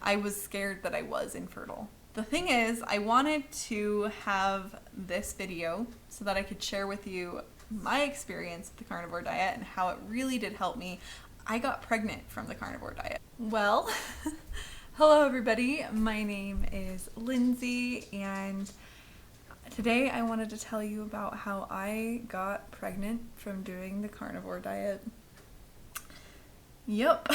I was scared that I was infertile. The thing is, I wanted to have this video so that I could share with you my experience with the carnivore diet and how it really did help me. I got pregnant from the carnivore diet. Well, hello everybody. My name is Lindsay, and today I wanted to tell you about how I got pregnant from doing the carnivore diet. Yep.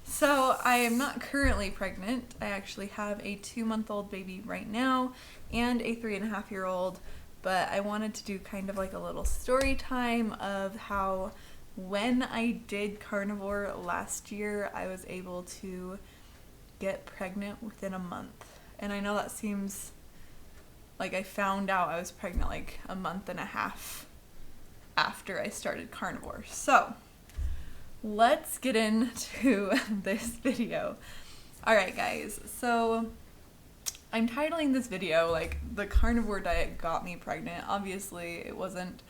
So I am not currently pregnant. I actually have a 2-month-old baby right now and a 3.5-year-old, but I wanted to do kind of like a little story time of how when I did carnivore last year, I was able to get pregnant within a month. And I know that seems like I found out I was pregnant like a month and a half after I started carnivore. So let's get into this video. Alright guys, so I'm titling this video like the carnivore diet got me pregnant. Obviously it wasn't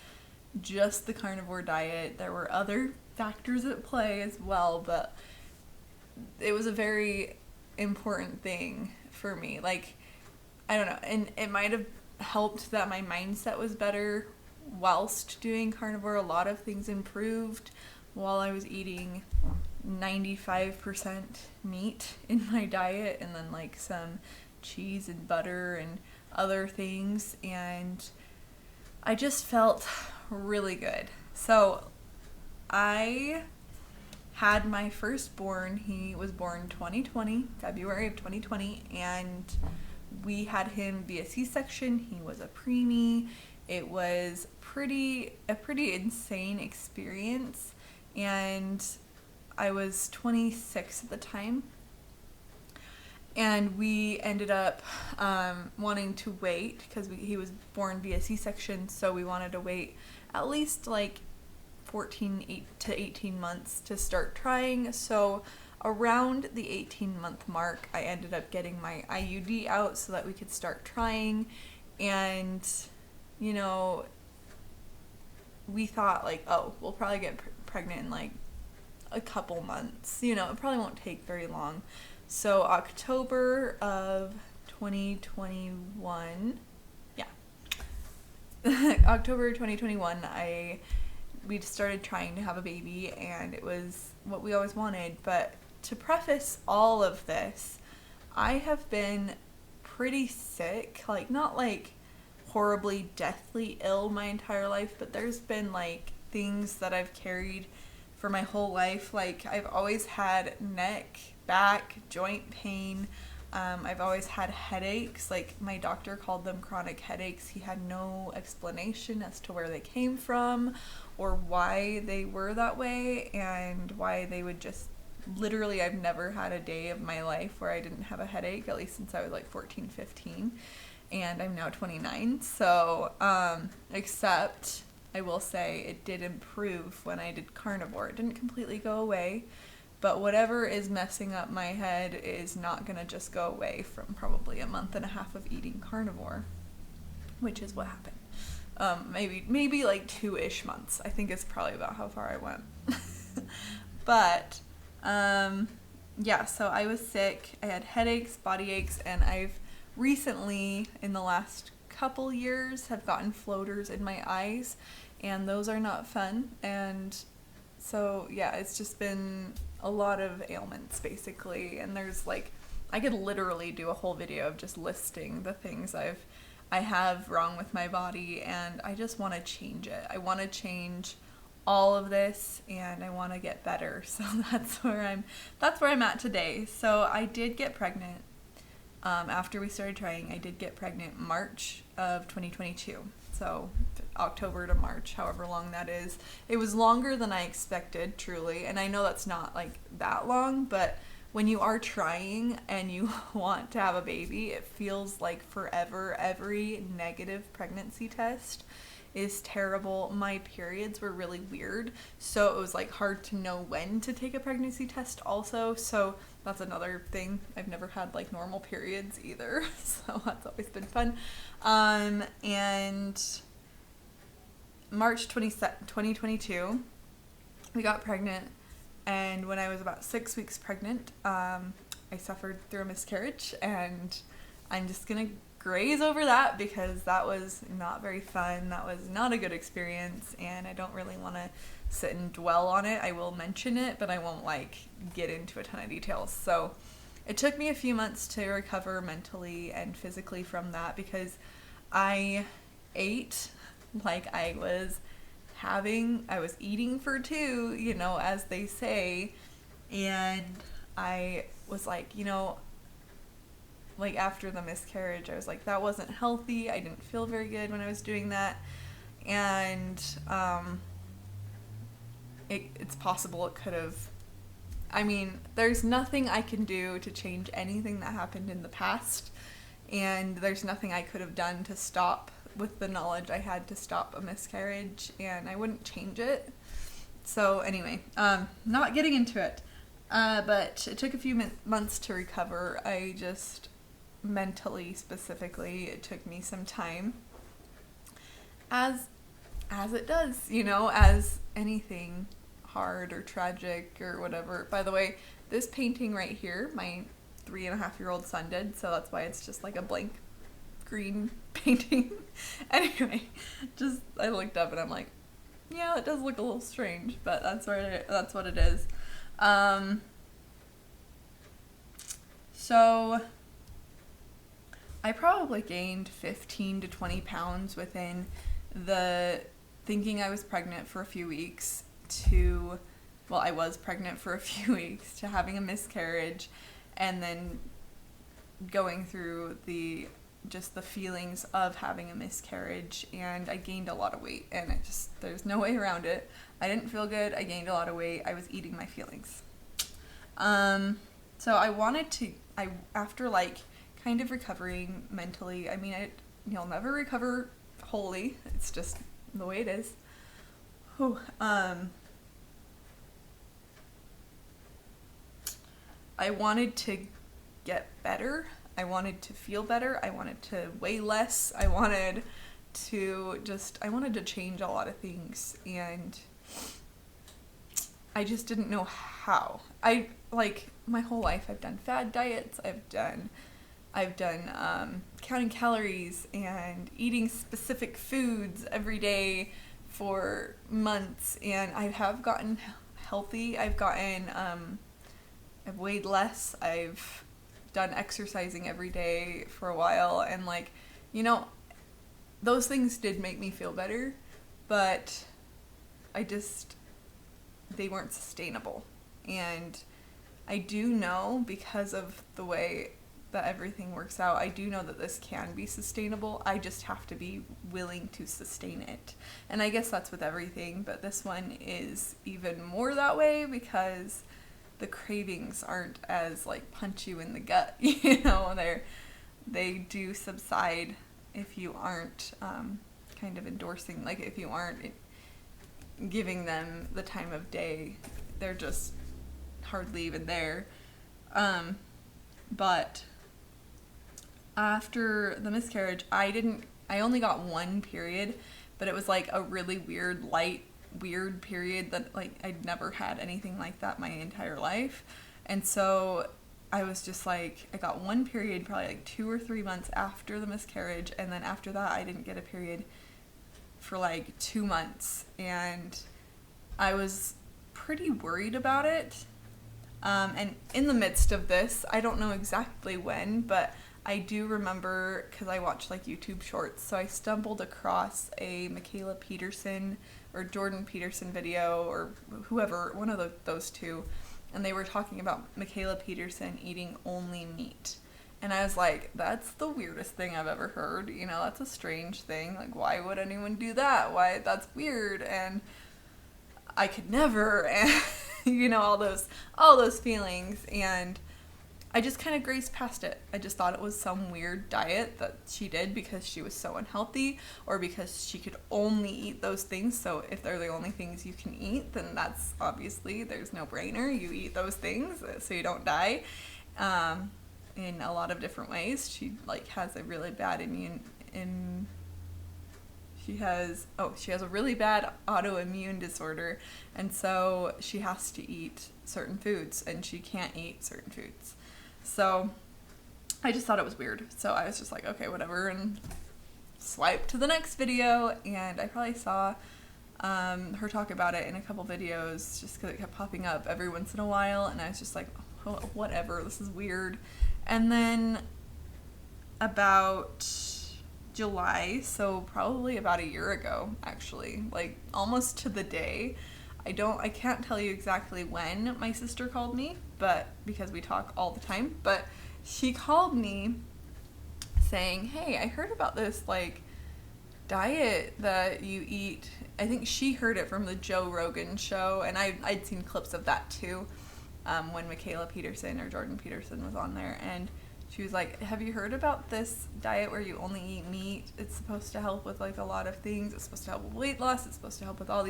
just the carnivore diet, there were other factors at play as well, but it was a very important thing for me. Like, I don't know, and it might have helped that my mindset was better whilst doing carnivore. A lot of things improved while I was eating 95% meat in my diet and then like some cheese and butter and other things, and I just felt really good. So I had my firstborn. He was born 2020, February of 2020, and we had him via C-section. He was a preemie. It was a pretty insane experience, and I was 26 at the time, and we ended up wanting to wait because he was born via C-section, so we wanted to wait at least like 14 to 18 months to start trying. So around the 18-month mark, I ended up getting my IUD out so that we could start trying, and you know, we thought like, oh, we'll probably get pregnant in like a couple months, you know, it probably won't take very long. So October of 2021, October 2021, we started trying to have a baby, and it was what we always wanted. But to preface all of this, I have been pretty sick, like not like horribly deathly ill my entire life, but there's been like things that I've carried for my whole life. Like I've always had neck, back, joint pain. I've always had headaches. Like my doctor called them chronic headaches. He had no explanation as to where they came from or why they were that way, and why they would just literally, I've never had a day of my life where I didn't have a headache, at least since I was like 14, 15, and I'm now 29. So except I will say it did improve when I did carnivore. It didn't completely go away, but whatever is messing up my head is not going to just go away from probably a month and a half of eating carnivore, which is what happened. Maybe like 2-ish months. I think it's probably about how far I went. But yeah, so I was sick. I had headaches, body aches, and I've recently, in the last couple years, have gotten floaters in my eyes, and those are not fun. And so yeah, it's just been a lot of ailments basically, and there's like, I could literally do a whole video of just listing the things I have wrong with my body, and I just want to change it. I want to change all of this, and I want to get better. So that's where I'm at today. So I did get pregnant. After we started trying, I did get pregnant March of 2022. So October to March, however long that is. It was longer than I expected, truly. And I know that's not like that long, but when you are trying and you want to have a baby, it feels like forever. Every negative pregnancy test is terrible. My periods were really weird, so it was like hard to know when to take a pregnancy test also. So that's another thing. I've never had like normal periods either, so that's always been fun. And March 2022, we got pregnant, and when I was about 6 weeks pregnant, I suffered through a miscarriage, and I'm just gonna graze over that because that was not very fun. That was not a good experience, and I don't really want to sit and dwell on it. I will mention it, but I won't like get into a ton of details. So it took me a few months to recover mentally and physically from that because I ate like I was eating for two, you know, as they say. And I was like, you know, like after the miscarriage, I was like, that wasn't healthy. I didn't feel very good when I was doing that. And it's possible it could have, I mean, there's nothing I can do to change anything that happened in the past. And there's nothing I could have done to stop with the knowledge I had to stop a miscarriage, and I wouldn't change it. So anyway, not getting into it. But it took a few months to recover. I just mentally, specifically, it took me some time. As it does, you know, as anything hard or tragic or whatever. By the way, this painting right here, my 3.5-year-old son did, so that's why it's just like a blank green painting. Anyway, just I looked up and I'm like, yeah, it does look a little strange, but that's what it is. So I probably gained 15 to 20 pounds within the thinking I was pregnant for a few weeks to, well, I was pregnant for a few weeks to having a miscarriage, and then going through the feelings of having a miscarriage, and I gained a lot of weight, and there's no way around it. I didn't feel good. I gained a lot of weight. I was eating my feelings. So after like kind of recovering mentally, I mean, you'll never recover wholly. It's just the way it is. I wanted to get better. I wanted to feel better. I wanted to weigh less. I wanted to change a lot of things, and I just didn't know how. My whole life I've done fad diets. I've done counting calories and eating specific foods every day for months, and I have gotten healthy. I've weighed less. I've done exercising every day for a while, and like, you know, those things did make me feel better, but they weren't sustainable. And I do know, because of the way that everything works out, I do know that this can be sustainable. I just have to be willing to sustain it. And I guess that's with everything, but this one is even more that way because the cravings aren't as like punch you in the gut, you know. They do subside if you aren't kind of endorsing, like if you aren't giving them the time of day. They're just hardly even there. But after the miscarriage, I only got one period, but it was like a really weird period that like I'd never had anything like that my entire life. And so I was just like, I got one period probably like 2 or 3 months after the miscarriage, and then after that I didn't get a period for like 2 months, and I was pretty worried about it. And in the midst of this, I don't know exactly when, but I do remember, because I watch like YouTube shorts, so I stumbled across a Michaela Peterson or Jordan Peterson video, or whoever, one of those two, and they were talking about Michaela Peterson eating only meat. And I was like, that's the weirdest thing I've ever heard. You know, that's a strange thing. Like, why would anyone do that? Why? That's weird. And I could never. And, you know, all those feelings. And I just kind of grazed past it. I just thought it was some weird diet that she did because she was so unhealthy, or because she could only eat those things. So if they're the only things you can eat, then that's obviously, there's no brainer. You eat those things so you don't die. In a lot of different ways. She like has a really bad she has a really bad autoimmune disorder, and so she has to eat certain foods, and she can't eat certain foods. So I just thought it was weird. So I was just like, okay, whatever, and swipe to the next video. And I probably saw her talk about it in a couple videos just because it kept popping up every once in a while. And I was just like, oh, whatever, this is weird. And then about July, so probably about a year ago, actually, like almost to the day. I can't tell you exactly when my sister called me, but because we talk all the time, but she called me saying, hey, I heard about this like diet that you eat. I think she heard it from the Joe Rogan show, and I'd seen clips of that too, when Michaela Peterson or Jordan Peterson was on there, and she was like, have you heard about this diet where you only eat meat? It's supposed to help with like a lot of things. It's supposed to help with weight loss. It's supposed to help with all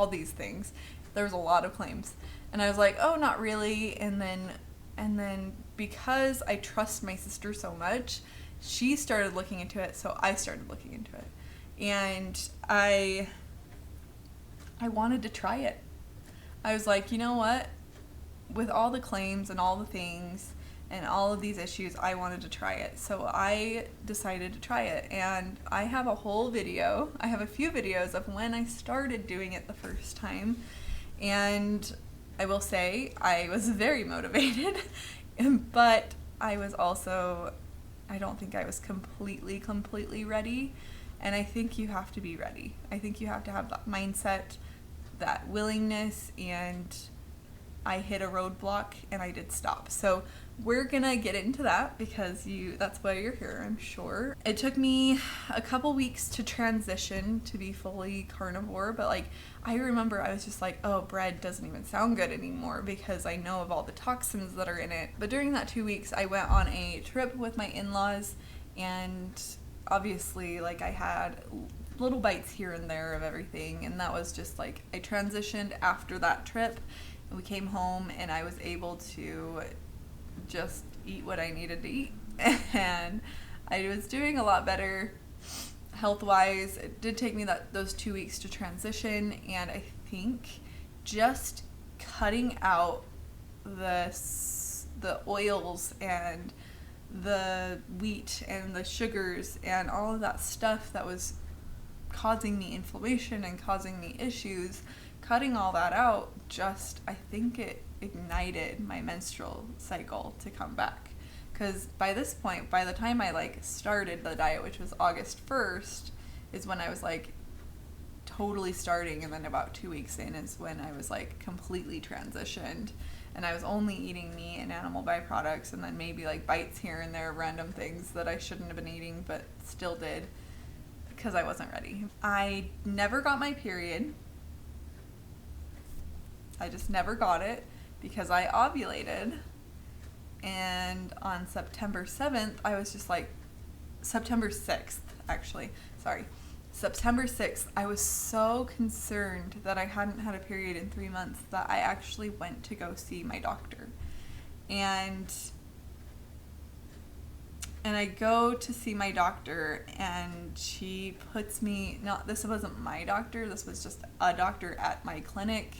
these things. There was a lot of claims. And I was like, oh, not really. And then because I trust my sister so much, she started looking into it, so I started looking into it. And I wanted to try it. I was like, you know what? With all the claims and all the things and all of these issues, I wanted to try it. So I decided to try it. And I have a whole video. I have a few videos of when I started doing it the first time. And I will say I was very motivated, but I was also, I don't think I was completely ready. And I think you have to be ready. I think you have to have that mindset, that willingness, and I hit a roadblock and I did stop. So we're gonna get into that because that's why you're here, I'm sure. It took me a couple weeks to transition to be fully carnivore, but like I remember I was just like, oh, bread doesn't even sound good anymore because I know of all the toxins that are in it. But during that 2 weeks, I went on a trip with my in-laws, and obviously like I had little bites here and there of everything, and that was just like I transitioned after that trip. We came home and I was able to just eat what I needed to eat, and I was doing a lot better health-wise. It did take me those 2 weeks to transition, and I think just cutting out the oils and the wheat and the sugars and all of that stuff that was causing me inflammation and causing me issues, cutting all that out, I think it ignited my menstrual cycle to come back. Because by this point, by the time I like started the diet, which was August 1st, is when I was like totally starting, and then about 2 weeks in is when I was like completely transitioned, and I was only eating meat and animal byproducts, and then maybe like bites here and there, random things that I shouldn't have been eating but still did because I wasn't ready. I never got my period. I just never got it because I ovulated, and on September 7th, I was just like, September 6th, actually, sorry. September 6th, I was so concerned that I hadn't had a period in 3 months that I actually went to go see my doctor. And I go to see my doctor, and she puts me, this wasn't my doctor, this was just a doctor at my clinic,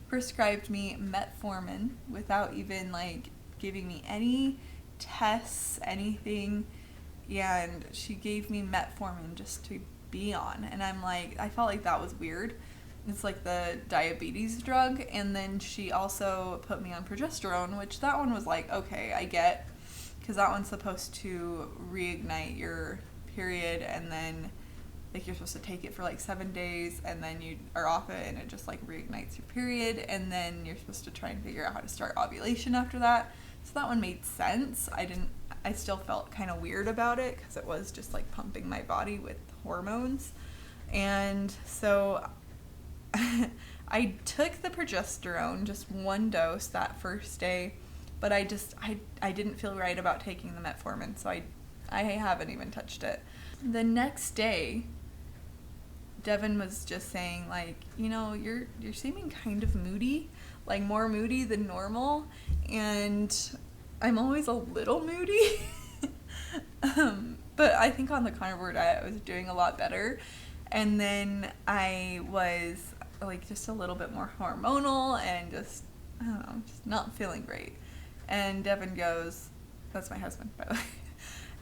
prescribed me metformin without even like giving me any tests, anything, and she gave me metformin just to be on, and I'm like, I felt like that was weird. It's like the diabetes drug, and then she also put me on progesterone, which that one was like, okay, I get, because that one's supposed to reignite your period, and then like you're supposed to take it for like 7 days, and then you are off it, and it just like reignites your period, and then you're supposed to try and figure out how to start ovulation after that. So that one made sense. I still felt kind of weird about it because it was just like pumping my body with hormones. And so I took the progesterone, just one dose that first day, but I didn't feel right about taking the metformin, so I haven't even touched it. The next day, Devin was just saying, like, you know, you're seeming kind of moody, like more moody than normal, and I'm always a little moody. But I think on the carnivore diet I was doing a lot better, and then I was like just a little bit more hormonal and just, I don't know, just not feeling great. And Devin goes, that's my husband, by the way,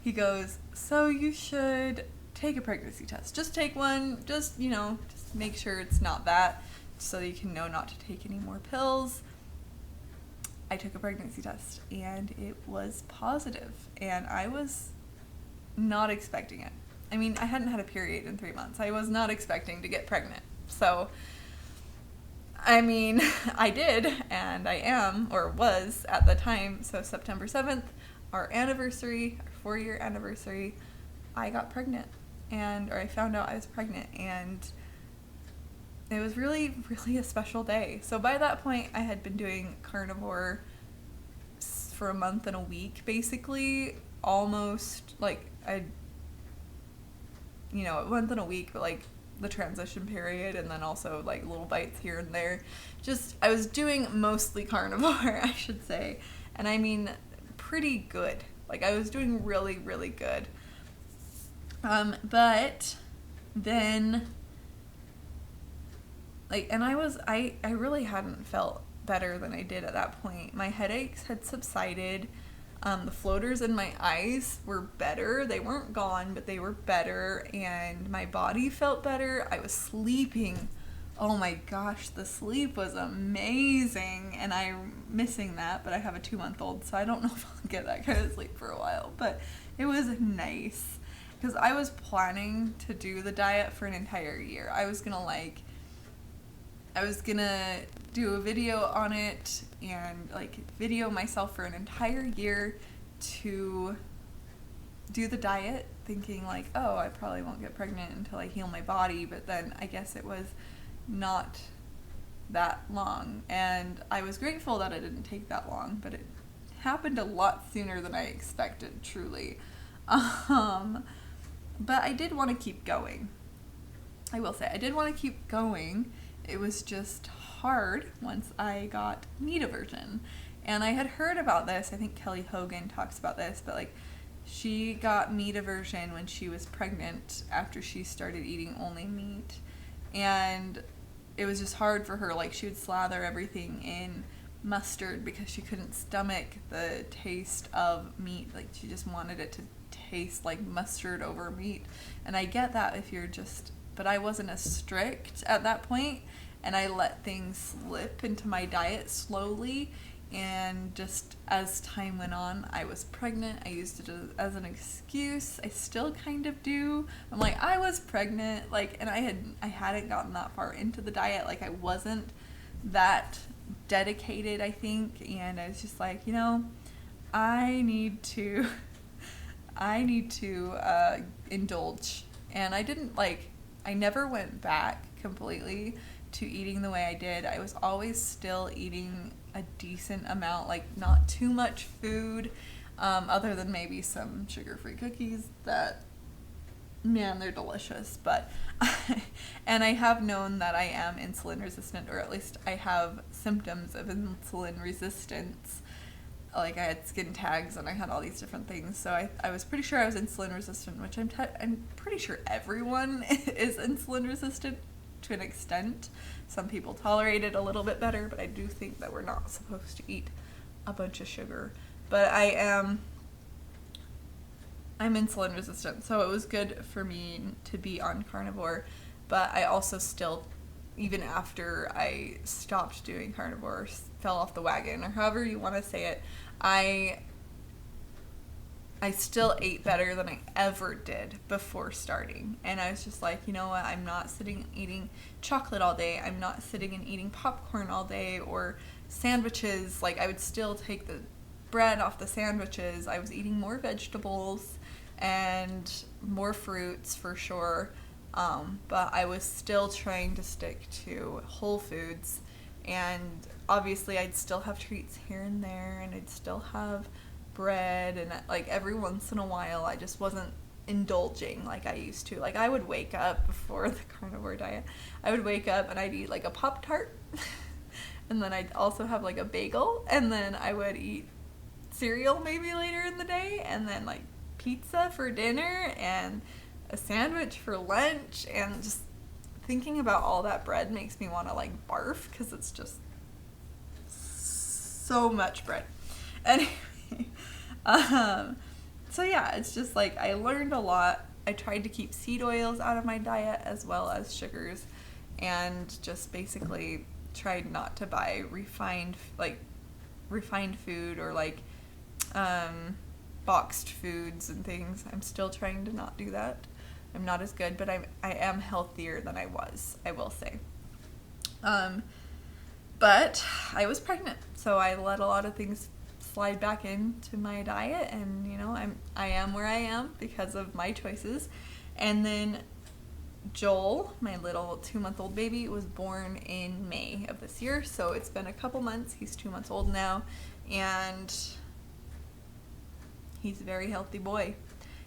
he goes, so you should take a pregnancy test. Just take one, just make sure it's not that, so you can know not to take any more pills. I took a pregnancy test, and it was positive, and I was not expecting it. I mean, I hadn't had a period in 3 months. I was not expecting to get pregnant. So, I mean, I did, and I am, or was at the time. So September 7th, our 4-year anniversary, I got pregnant, or I found out I was pregnant, and it was really, really a special day. So by that point, I had been doing carnivore for a month and a week, basically, almost, like, a month and a week, but, like, the transition period, and then also, like, little bites here and there. Just, I was doing mostly carnivore, I should say, and I mean, pretty good. Like, I was doing really, really good. But then, like, and I really hadn't felt better than I did at that point. My headaches had subsided. The floaters in my eyes were better. They weren't gone, but they were better, and my body felt better. I was sleeping. Oh my gosh, the sleep was amazing, and I'm missing that, but I have a 2-month-old, so I don't know if I'll get that kind of sleep for a while, but it was nice, because I was planning to do the diet for an entire year. I was gonna do a video on it and, like, video myself for an entire year to do the diet, thinking, like, oh, I probably won't get pregnant until I heal my body, but then I guess it was not that long, and I was grateful that it didn't take that long, but it happened a lot sooner than I expected, truly. But I did want to keep going. I will say, I did want to keep going. It was just hard once I got meat aversion. And I had heard about this. I think Kelly Hogan talks about this, but, like, she got meat aversion when she was pregnant after she started eating only meat. And it was just hard for her. Like, she would slather everything in mustard because she couldn't stomach the taste of meat. Like, she just wanted it to taste like mustard over meat. And I get that if you're just, but I wasn't as strict at that point, and I let things slip into my diet slowly, and just as time went on, I was pregnant. I used it as an excuse. I still kind of do. I'm like, I was pregnant, like, and I hadn't gotten that far into the diet. Like, I wasn't that dedicated, I think, and I was just like, I need to indulge. And I never went back completely to eating the way I did. I was always still eating a decent amount, like, not too much food, other than maybe some sugar-free cookies that, man, they're delicious, but and I have known that I am insulin resistant, or at least I have symptoms of insulin resistance. Like, I had skin tags and I had all these different things, so I was pretty sure I was insulin resistant, which I'm pretty sure everyone is insulin resistant to an extent. Some people tolerate it a little bit better, but I do think that we're not supposed to eat a bunch of sugar. But I'm insulin resistant, so it was good for me to be on carnivore, but I also still, even after I stopped doing carnivore, fell off the wagon, or however you want to say it, I still ate better than I ever did before starting. And I was just like, you know what, I'm not sitting eating chocolate all day. I'm not sitting and eating popcorn all day, or sandwiches. Like, I would still take the bread off the sandwiches. I was eating more vegetables and more fruits for sure. But I was still trying to stick to whole foods. And obviously I'd still have treats here and there, and I'd still have bread, and, like, every once in a while I just wasn't indulging like I used to. Like, I would wake up before the carnivore diet, I would wake up and I'd eat, like, a Pop-Tart and then I'd also have, like, a bagel, and then I would eat cereal maybe later in the day, and then, like, pizza for dinner and a sandwich for lunch. And just thinking about all that bread makes me want to, like, barf, because it's just so much bread. Anyway, So yeah, it's just like I learned a lot. I tried to keep seed oils out of my diet as well as sugars, and just basically tried not to buy refined food or like boxed foods and things. I'm still trying to not do that. I'm not as good, but I am healthier than I was, I will say. But I was pregnant, so I let a lot of things slide back into my diet, and you know, I am where I am because of my choices. And then Joel, my little 2-month-old baby, was born in May of this year, so it's been a couple months. He's 2 months old now, and he's a very healthy boy.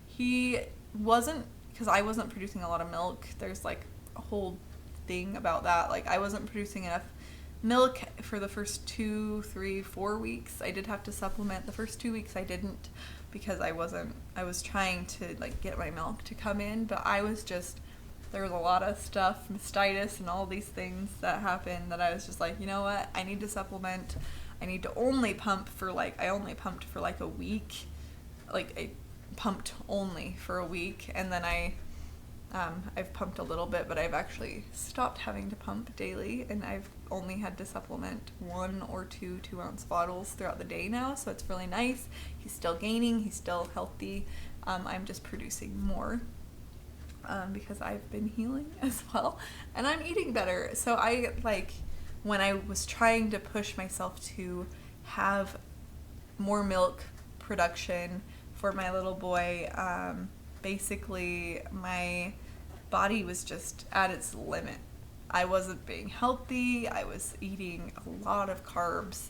He wasn't, because I wasn't producing a lot of milk. There's like a whole thing about that. Like, I wasn't producing enough milk for the first 2, 3, 4 weeks. I did have to supplement. The first 2 weeks I didn't, because I was trying to like get my milk to come in, but there was a lot of stuff, mastitis and all these things that happened, that I was just like, you know what, I need to supplement. I need to only pump for like, I only pumped for like a week. Like, I pumped only for a week, and then I've pumped a little bit, but I've actually stopped having to pump daily, and I've only had to supplement 1 or 2 2-ounce bottles throughout the day now, so it's really nice. He's still gaining, he's still healthy. I'm just producing more because I've been healing as well, and I'm eating better. So when I was trying to push myself to have more milk production for my little boy, basically my body was just at its limit. I wasn't being healthy. I was eating a lot of carbs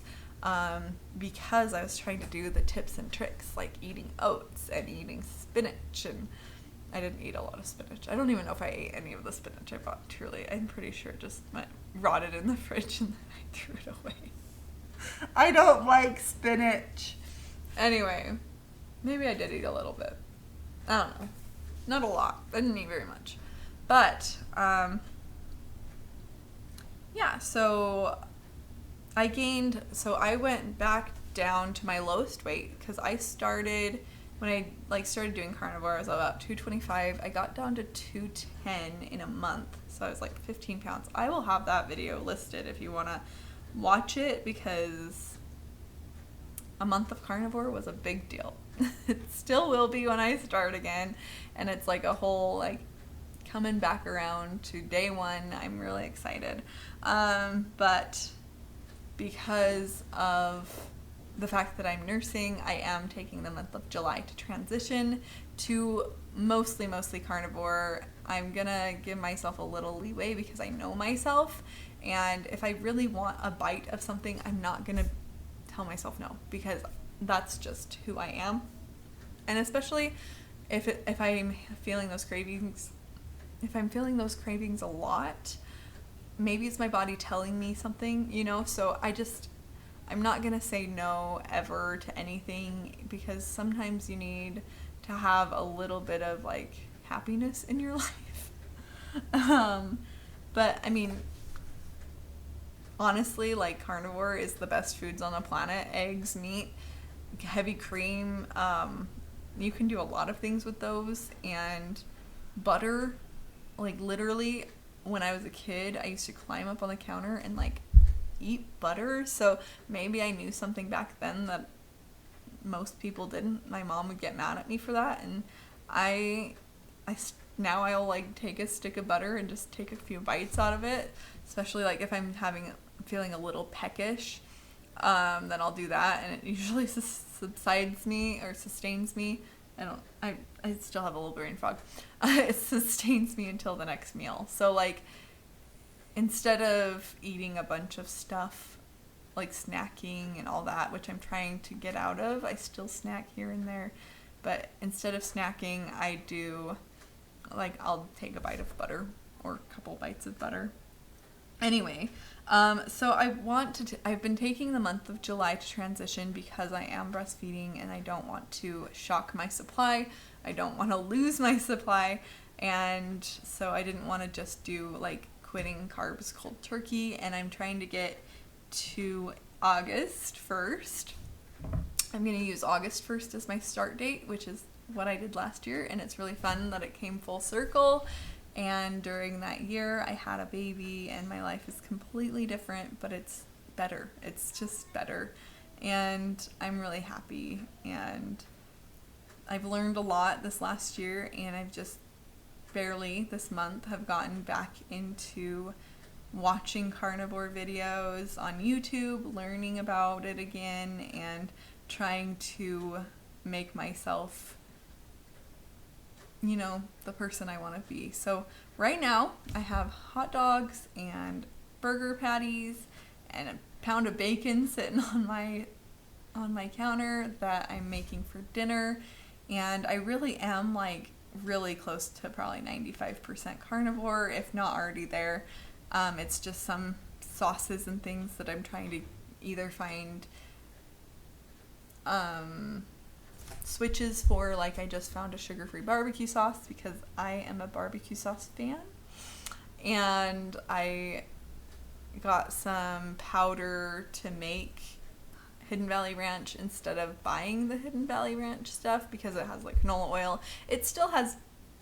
because I was trying to do the tips and tricks, like eating oats and eating spinach, and I didn't eat a lot of spinach. I don't even know if I ate any of the spinach I bought, truly. I'm pretty sure it just rotted in the fridge and then I threw it away. I don't like spinach. Anyway, maybe I did eat a little bit. I don't know. Not a lot. I didn't eat very much. But, yeah, so I went back down to my lowest weight, because when I started doing carnivore, I was about 225. I got down to 210 in a month, so I was like 15 pounds. I will have that video listed if you want to watch it, because a month of carnivore was a big deal. It still will be when I start again, and it's like a whole like coming back around to day one. I'm really excited, but because of the fact that I'm nursing, I am taking the month of July to transition to mostly carnivore. I'm gonna give myself a little leeway because I know myself, and if I really want a bite of something, I'm not gonna tell myself no, because that's just who I am. And especially if I'm feeling those cravings, a lot, maybe it's my body telling me something, you know. So I'm not gonna say no ever to anything, because sometimes you need to have a little bit of like happiness in your life. But I mean, honestly, like, carnivore is the best foods on the planet. Eggs, meat, heavy cream. You can do a lot of things with those. And butter, like, literally, when I was a kid, I used to climb up on the counter and like eat butter. So maybe I knew something back then that most people didn't. My mom would get mad at me for that, and now I'll like take a stick of butter and just take a few bites out of it, especially like if I'm feeling a little peckish, then I'll do that, and it usually sustains me. I still have a little brain fog. It sustains me until the next meal. So like, instead of eating a bunch of stuff, like snacking and all that, which I'm trying to get out of, I still snack here and there, but instead of snacking, I do, like, I'll take a bite of butter or a couple bites of butter. Anyway, so I've been taking the month of July to transition because I am breastfeeding and I don't want to shock my supply. I don't want to lose my supply. And so I didn't want to just do like quitting carbs cold turkey, and I'm trying to get to August 1st. I'm going to use August 1st as my start date, which is what I did last year, and it's really fun that it came full circle. And during that year, I had a baby, and my life is completely different, but it's better. It's just better. And I'm really happy. And I've learned a lot this last year, and I've just barely this month have gotten back into watching carnivore videos on YouTube, learning about it again, and trying to make myself, you know, the person I want to be. So right now I have hot dogs and burger patties and a pound of bacon sitting on my counter that I'm making for dinner, and I really am like really close to probably 95% carnivore, if not already there. It's just some sauces and things that I'm trying to either find switches for. Like, I just found a sugar-free barbecue sauce because I am a barbecue sauce fan, and I got some powder to make Hidden Valley Ranch instead of buying the Hidden Valley Ranch stuff because it has like canola oil. It still has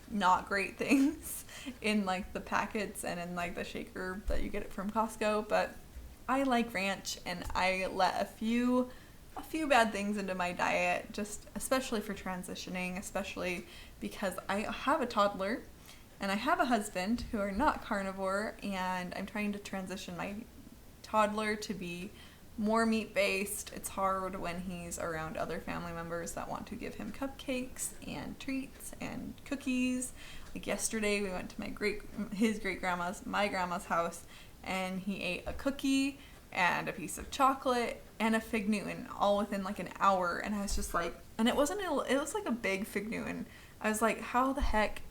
not great things in like the packets and in like the shaker that you get it from Costco, but I like ranch, and I let a few bad things into my diet, just especially for transitioning, especially because I have a toddler and I have a husband who are not carnivore, and I'm trying to transition my toddler to be more meat-based. It's hard when he's around other family members that want to give him cupcakes and treats and cookies. Like yesterday, we went to my grandma's house, and he ate a cookie and a piece of chocolate and a Fig Newton all within like an hour, and I was just like, and it was like a big Fig Newton. I was like, how the heck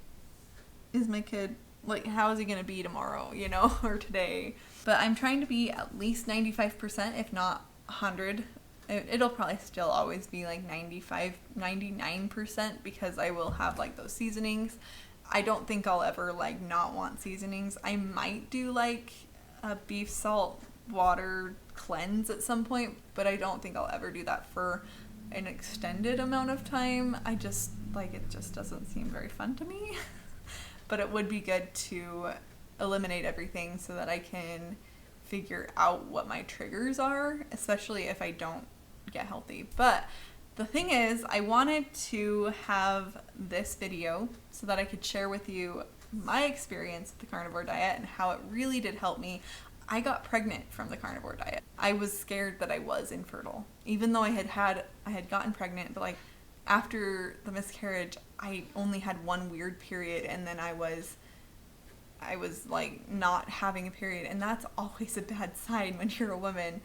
is my kid, like, how is he gonna be tomorrow, you know, or today? But I'm trying to be at least 95%, if not 100. It'll probably still always be like 95, 99%, because I will have like those seasonings. I don't think I'll ever like not want seasonings. I might do like a beef salt water cleanse at some point, but I don't think I'll ever do that for an extended amount of time. I just like, it just doesn't seem very fun to me. But it would be good to eliminate everything so that I can figure out what my triggers are, especially if I don't get healthy. But the thing is, I wanted to have this video so that I could share with you my experience with the carnivore diet and how it really did help me. I got pregnant from the carnivore diet. I was scared that I was infertile, even though I had gotten pregnant, but like after the miscarriage, I only had one weird period, and then I was like not having a period, and that's always a bad sign when you're a woman.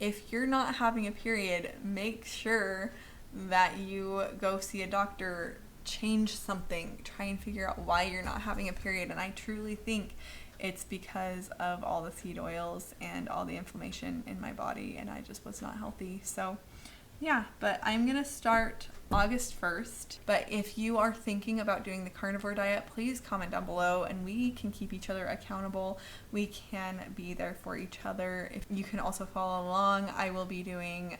If you're not having a period, make sure that you go see a doctor, change something, try and figure out why you're not having a period. And I truly think it's because of all the seed oils and all the inflammation in my body, and I just was not healthy. So yeah, but I'm gonna start August 1st. But if you are thinking about doing the carnivore diet, please comment down below, and we can keep each other accountable. We can be there for each other. If you can also follow along, I will be doing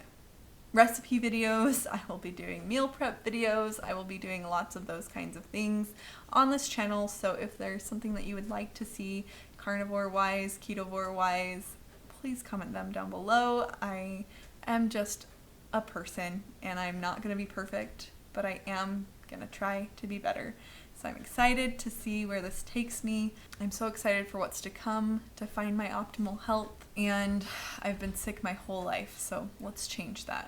recipe videos, I will be doing meal prep videos, I will be doing lots of those kinds of things on this channel. So if there's something that you would like to see carnivore wise, ketovore wise, please comment them down below. I am just a person, and I'm not going to be perfect, but I am going to try to be better. So I'm excited to see where this takes me. I'm so excited for what's to come, to find my optimal health, and I've been sick my whole life, so let's change that.